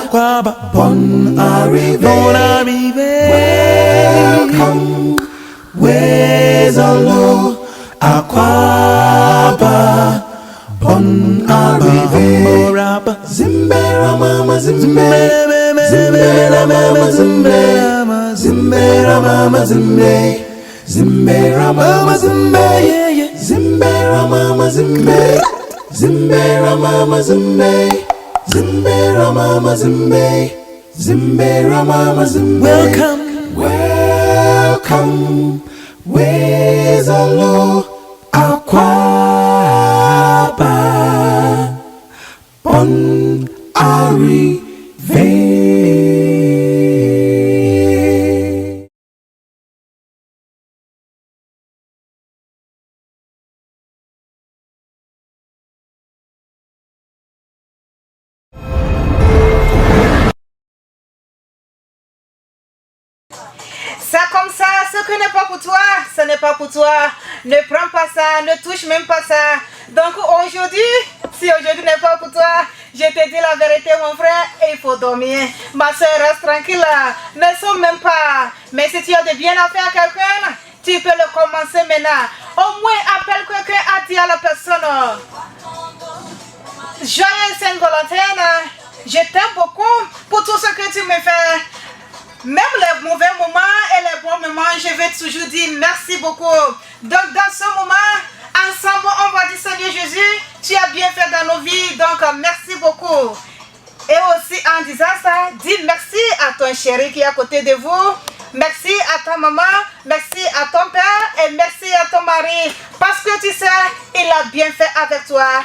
Aquaba, bonne arrivée, bonne arrivée. Welcome, Wezolo, Aquaba, bonne arrivée. Zimbera mama zimbe, zimbera mama zimbe, zimbera mama zimbe, zimbera mama zimbe, yeah, zimbera mama zimbe, zimbera mama zimbe, zimbera mama zimbe, zimbera mama zimbe. Welcome, welcome, Wezolo, Aquaba, bonne arrivée. Ça comme ça, ce qui n'est pas pour toi, ce n'est pas pour toi. Ne prends pas ça, ne touche même pas ça. Donc aujourd'hui, si aujourd'hui n'est pas pour toi, je te dis la vérité mon frère, il faut dormir. Ma soeur, reste tranquille, ne sommes même pas. Mais si tu as de bien à faire à quelqu'un, tu peux le commencer maintenant. Au moins appelle quelqu'un à dire à la personne, joyeuse Saint-Valentin, je t'aime beaucoup pour tout ce que tu me fais. Même les mauvais moments et les bons moments, je vais toujours dire merci beaucoup. Donc dans ce moment, ensemble, on va dire Seigneur Jésus, tu as bien fait dans nos vies, donc merci beaucoup. Et aussi en disant ça, dis merci à ton chéri qui est à côté de vous, merci à ta maman, merci à ton père et merci à ton mari. Parce que tu sais, il a bien fait avec toi.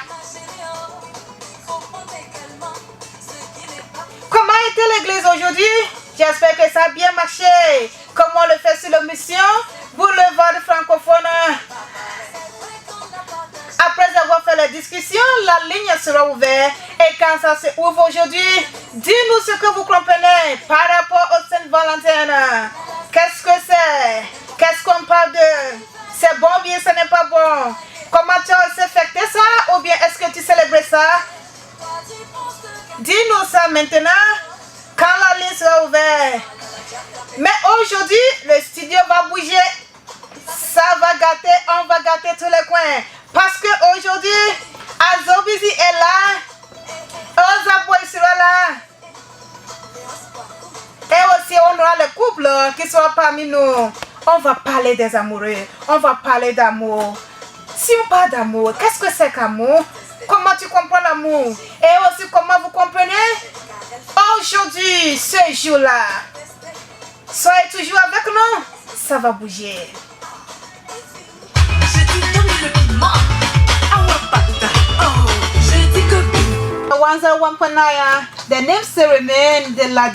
Comment était l'église aujourd'hui? J'espère que ça a bien marché. Comme on le fait sur la mission, boulevard francophone. Après avoir fait la discussion, la ligne sera ouverte. Et quand ça se ouvre aujourd'hui, dis-nous ce que vous comprenez par rapport au Saint-Valentin. Qu'est-ce que c'est? Qu'est-ce qu'on parle de? C'est bon ou bien ce n'est pas bon? Comment tu as fêté ça ou bien est-ce que tu célèbres ça? Dis-nous ça maintenant. Quand la ligne sera ouverte. Mais aujourd'hui, le studio va bouger. Ça va gâter, on va gâter tous les coins. Parce qu'aujourd'hui, Azobizi est là. Ozaboy sera là. Et aussi, on aura le couple qui sera parmi nous. On va parler des amoureux. On va parler d'amour. Si on parle d'amour, qu'est-ce que c'est qu'amour? Comment tu comprends l'amour? Et aussi, comment vous comprenez? Aujourd'hui, ce jour-là, soyez toujours avec nous, ça va bouger. Je dis donne le piment, awapata, oh, je dis que... 101.9, the name ceremony de la.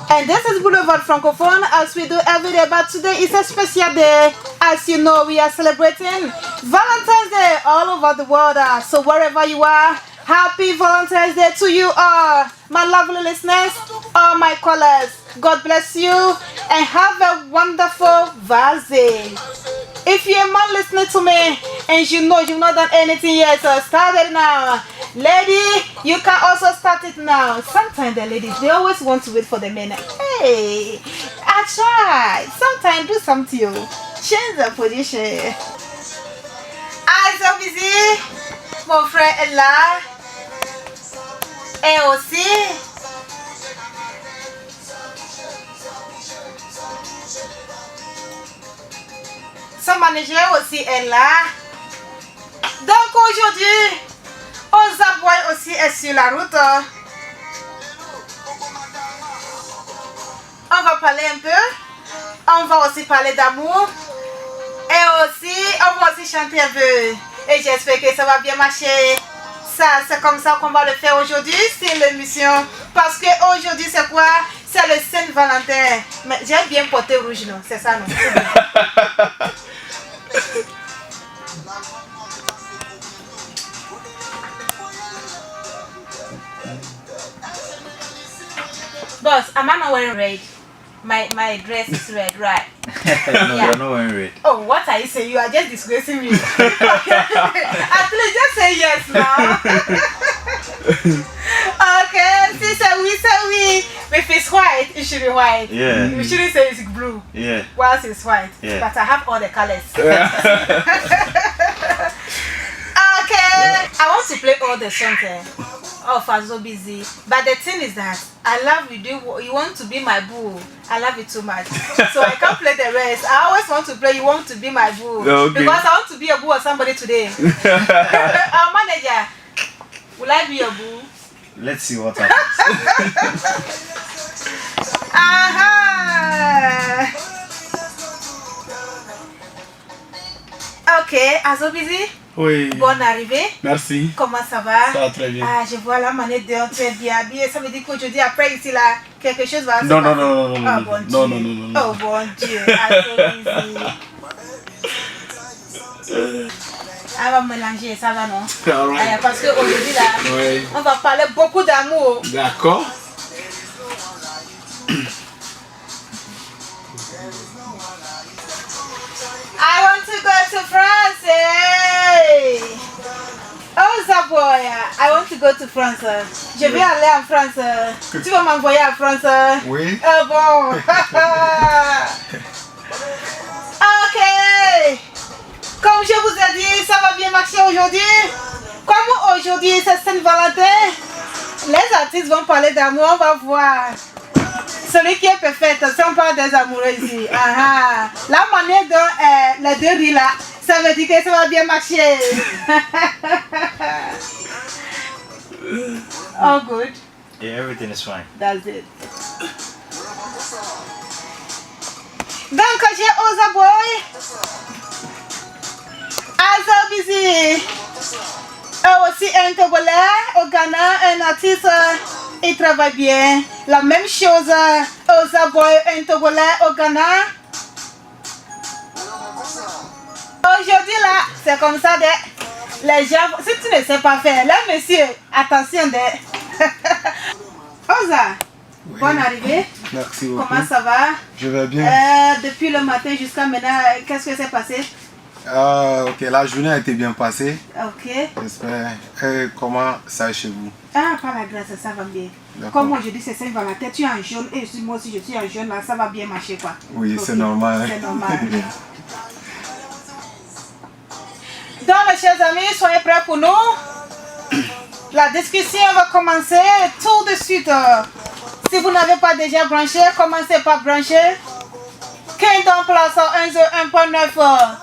And this is Boulevard Francophone as we do every day, but today is a special day. As you know, we are celebrating Valentine's Day all over the world. So wherever you are, happy Valentine's Day to you all, my lovely listeners, all my callers. God bless you and have a wonderful Valentine's. If you're a man listening to me and you know you've not done anything yet, so start it now. Lady, you can also start it now. Sometimes the ladies, they always want to wait for the men. Hey, I try. Sometimes do something to you. Change the position. I'm so busy. Mon frère est là. Et aussi, son manager aussi est là. Donc aujourd'hui, Ozaboy aussi est sur la route. On va parler un peu. On va aussi parler d'amour. Et aussi, on va aussi chanter un peu. Et j'espère que ça va bien marcher. Ça, c'est comme ça qu'on va le faire aujourd'hui, c'est l'émission. Parce que aujourd'hui, c'est quoi? C'est le Saint-Valentin. Mais j'ai bien porté rouge, non? C'est ça, non? Boss, am I not wearing red? My dress is red, right? No, yeah. You're not wearing red. Oh, what are you saying? You are just disgracing me. At least just say yes now. Okay, si should be white. Yeah. You shouldn't say it's blue. Yeah. Whilst it's white. Yeah. But I have all the colors. Okay. I want to play all the songs of Azobizzy. But the thing is that I love you. You want to be my boo. I love you too much. So I can't play the rest. I always want to play You Want to Be My Boo. Okay. Because I want to be a boo of somebody today. Our manager, will I be your boo? Let's see what happens. Aha! Ok, Azobizzy, Oui. bonne arrivée. Merci. Comment ça va? Ça va très bien. Ah, je vois la manette de très bien habillée. Ça veut dire qu'aujourd'hui, après ici, là, quelque chose va se Non, passer. non, non, non, non, Oh, non, bon Dieu. non, non, non, non, non. Oh, bon Dieu. Azobizzy. On va mélanger, ça va, non? All right. Parce qu'aujourd'hui, là, Oui. on va parler beaucoup d'amour. D'accord. I want to go to France. Hey. Oh, Zaboya, I want to go to France. Je vais aller en France. Tu vas m'envoyer en France? Oui. Oh bon. Ok. Comme je vous ai dit, ça va bien marcher aujourd'hui. Comme aujourd'hui c'est Saint-Valentin, les artistes vont parler d'amour, on va voir. Celui qui est parfait, si on parle des amoureux ici. Ah, la manière dont les deux rient là, ça veut dire que ça va bien marcher. Oh, good. Yeah, everything is fine. That's it. Donc, j'ai Oza Boy, Azobizzy, aussi un Togolais au Ghana, un artiste. Il travaille bien. La même chose aux Zaboy, un Togolais au Ghana. Aujourd'hui là, c'est comme ça les gens. Si tu ne sais pas faire, là monsieur, attention Oza, Oui. bonne arrivée. Merci beaucoup. Comment ça va? Je vais bien. Depuis le matin jusqu'à maintenant, qu'est-ce que s'est passé? Ok, la journée a été bien passée. Ok. J'espère. Comment ça est chez vous? Ah, par la grâce, ça va bien. D'accord. Comme aujourd'hui c'est Saint-Valentin, tu es en jaune et moi aussi je suis en jaune, là, ça va bien marcher quoi. Oui, Ok, c'est normal. C'est normal. Donc mes chers amis, soyez prêts pour nous. La discussion va commencer tout de suite. Si vous n'avez pas déjà branché, commencez par brancher. Kingdom Place 101.9.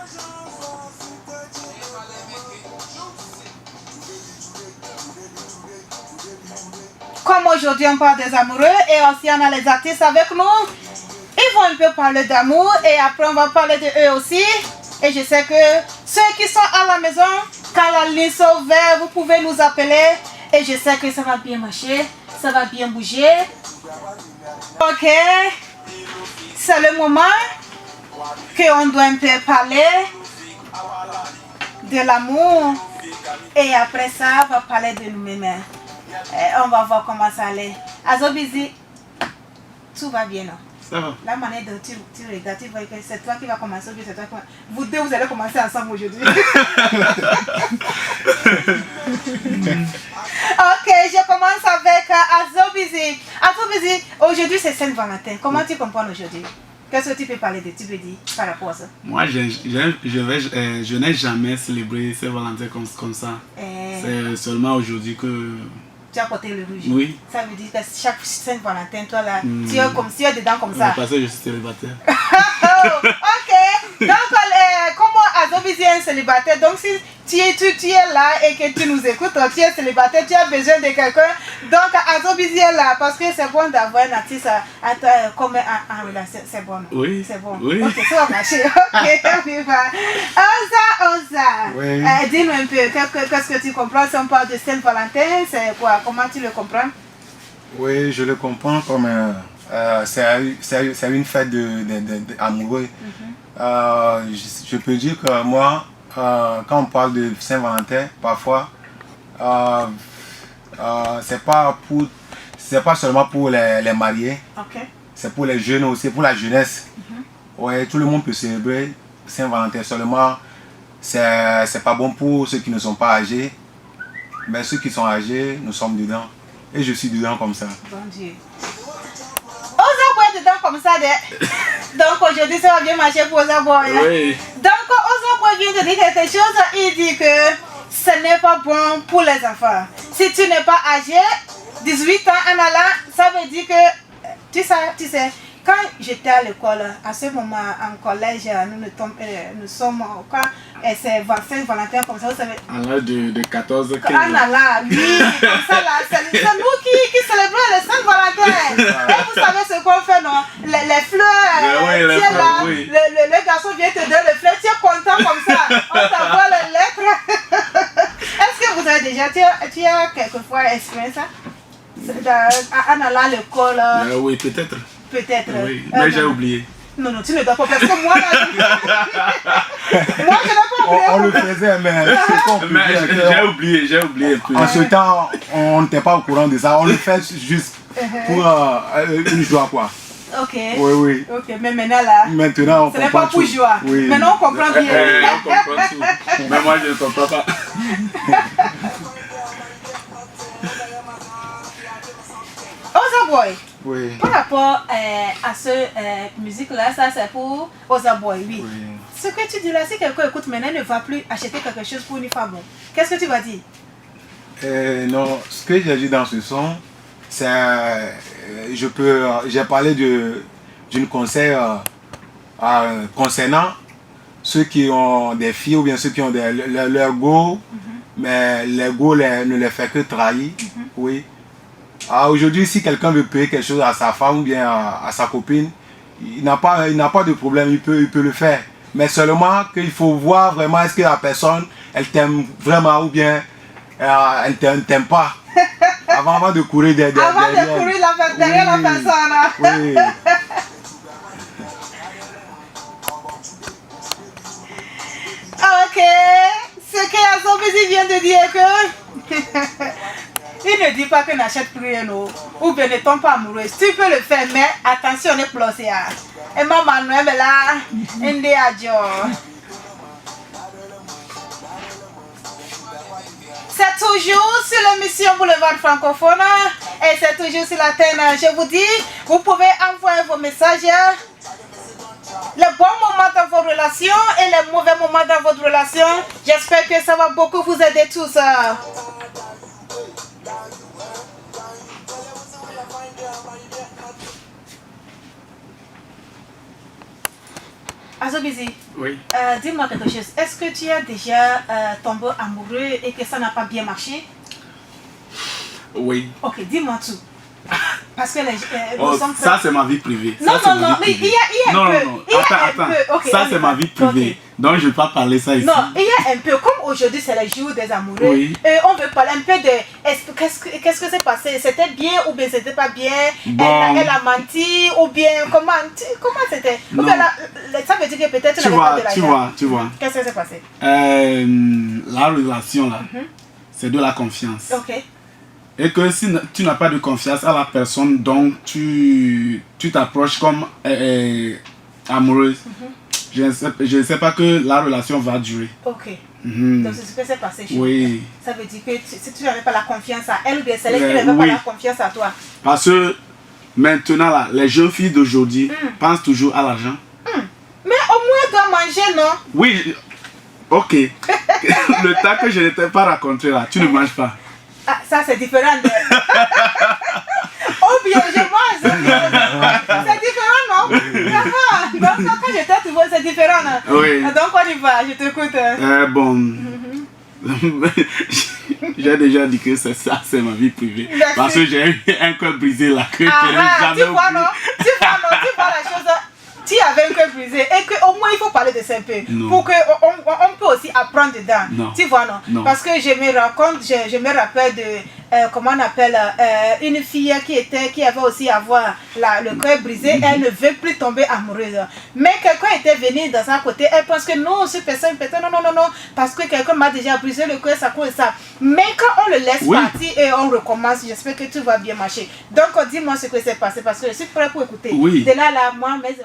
Comme aujourd'hui on parle des amoureux et aussi on a les artistes avec nous, ils vont un peu parler d'amour et après on va parler de eux aussi. Et je sais que ceux qui sont à la maison, quand la ligne s'ouvre, vous pouvez nous appeler et je sais que ça va bien marcher, ça va bien bouger. Ok, c'est le moment qu'on doit un peu parler de l'amour et après ça on va parler de nous-mêmes. On va voir comment ça allait. Azobizzy, tout va bien, non? Ça va. La manière dont tu regardes, tu vois que c'est toi qui vas commencer ou bien c'est toi qui va... Vous deux, vous allez commencer ensemble aujourd'hui. Ok, je commence avec Azobizzy. Azobizzy, aujourd'hui c'est Saint-Valentin. Comment tu comprends aujourd'hui? Qu'est-ce que tu peux parler de, tu peux dire par rapport à ça? Moi, je n'ai jamais célébré Saint-Valentin comme ça. C'est seulement aujourd'hui que... Tu as porté le rouge. Oui. Ça veut dire que chaque Saint-Valentin, toi là, tu es comme si tu es dedans comme ça. Parce que je suis célibataire. Oh, ok. Donc, comment Azobizzy est un célibataire? Donc, si tu es là et que tu nous écoutes, tu es célibataire, tu as besoin de quelqu'un. Donc, Azobizzy est là parce que c'est bon d'avoir un artiste comme en relation. C'est bon. Oui. C'est bon. Oui. Ok, ça va marcher. Ok, on y va. Oza. Oui. Dis-nous un peu, qu'est-ce que tu comprends si on parle de Saint-Valentin? C'est quoi? Comment tu le comprends? Oui, je le comprends comme c'est une fête amoureux. Je peux dire que moi, quand on parle de Saint-Valentin, parfois, c'est pas seulement pour les mariés, Ok. c'est pour les jeunes aussi, pour la jeunesse. Ouais, tout le monde peut célébrer Saint-Valentin, seulement c'est pas bon pour ceux qui ne sont pas âgés, mais ceux qui sont âgés, nous sommes dedans. Et je suis dedans comme ça. Bon Dieu. Oza Boy, dedans comme ça. Donc aujourd'hui, ça va bien marcher pour Oza Boy. Oui. Donc Oza Boy vient de dire quelque chose. Il dit que ce n'est pas bon pour les enfants. Si tu n'es pas âgé, 18 ans en allant, ça veut dire que, tu sais, quand j'étais à l'école, à ce moment en collège, nous sommes quand c'est Saint-Valentin comme ça, vous savez. À l'âge de 14, 15 ans. Ah là, oui, comme ça là, c'est nous qui célébrons le Saint-Valentin. Et vous savez ce qu'on fait, non? Les fleurs, oui, les fleurs, là, oui. le garçon vient te donner les fleurs, tu es content comme ça, on t'envoie les lettres. Est-ce que vous avez déjà, tu as quelquefois expérimenté ça? En allant à l'école? Oui, peut-être. Peut-être. Oui, mais j'ai oublié. Non, tu ne dois pas, parce que moi, là, moi je n'ai pas oublié. On le faisait, mais c'est compliqué. J'ai oublié un peu. En ce temps, on n'était pas au courant de ça. On le fait juste pour une joie, quoi. Ok. Oui. Ok, mais maintenant Maintenant, on ce n'est comprend pas pour tout. joie. Oui. Maintenant, on comprend bien. On comprend tout. Mais moi, je ne comprends pas. Oza Boy, Oui. par rapport à ce musique-là, ça c'est pour Oza Boy, oui. Ce que tu dis là, si quelqu'un écoute maintenant ne va plus acheter quelque chose pour une femme, qu'est-ce que tu vas dire? Non, ce que j'ai dit dans ce son, c'est j'ai parlé d'une conseil concernant ceux qui ont des filles ou bien ceux qui ont leur go, mais leur go ne les fait que trahir. Oui. Aujourd'hui, si quelqu'un veut payer quelque chose à sa femme ou bien à sa copine, il n'a pas de problème, il peut le faire. Mais seulement qu'il faut voir vraiment est-ce que la personne, elle t'aime vraiment ou bien elle ne t'aime pas. Avant de courir derrière. Avant de courir derrière la personne. Oui. Ok. Ce que Azobisi vient de dire que... Il ne dit pas que n'achète plus un eau ou bien ne tombe pas amoureuse. Tu peux le faire, mais attention, on est plosé. Et maman, nous est là, inde adjo. C'est toujours sur l'émission Boulevard Francophone et c'est toujours sur l'antenne. Je vous dis, vous pouvez envoyer vos messages. Les bons moments dans vos relations et les mauvais moments dans votre relation. J'espère que ça va beaucoup vous aider tous. Azobisi, Oui. Dis-moi quelque chose. Est-ce que tu as déjà tombé amoureux et que ça n'a pas bien marché? Oui. Ok, dis-moi tout. Parce que ça c'est ma vie privée. Non, mais il y a un peu. Attends. Okay, ça c'est ma vie privée. Okay. Donc je ne vais pas parler ça ici. Non, il y a un peu. Comme aujourd'hui c'est le jour des amoureux. Oui. Et on veut parler un peu de qu'est-ce que c'est passé. C'était bien ou bien c'était pas bien. Bon. Elle a menti ou bien comment c'était. Ça veut dire que peut-être tu vois. Qu'est-ce que c'est passé? La relation là, c'est de la confiance. Ok. Et que si tu n'as pas de confiance à la personne, donc tu t'approches comme amoureuse, je ne sais pas que la relation va durer. Ok. Donc c'est ce que c'est passé chez Oui. Ça veut dire que si tu n'avais pas la confiance à elle, ou bien c'est elle qui n'avait pas la confiance à toi. Parce que maintenant là, les jeunes filles d'aujourd'hui pensent toujours à l'argent. Mais au moins elle doit manger, non? Oui. Ok. Le temps que je ne t'ai pas raconté là, tu ne manges pas. Ah, ça c'est différent de... Ou bien je mange, c'est différent, non? Donc quand j'étais tu vois, c'est différent, non? Oui. Donc on y va, je t'écoute. Bon... J'ai déjà dit que c'est ça, c'est ma vie privée. Merci. Parce que j'ai eu un cœur brisé là que je n'ai jamais tu vois, oublié. non? Tu vois la chose... Tu avais un cœur brisé et qu'au moins il faut parler de ça un peu pour qu'on peut aussi apprendre dedans. Non. Tu vois, non? Parce que je me rappelle de comment on appelle une fille qui avait aussi le cœur brisé. Elle ne veut plus tomber amoureuse. Mais quelqu'un était venu dans sa côté. Elle pense que non, cette personne peut-être non, parce que quelqu'un m'a déjà brisé le cœur, ça cause ça. Mais quand on le laisse partir et on recommence, j'espère que tout va bien marcher. Donc dis-moi ce que c'est passé parce que je suis prêt pour écouter. Oui. De là, moi, mes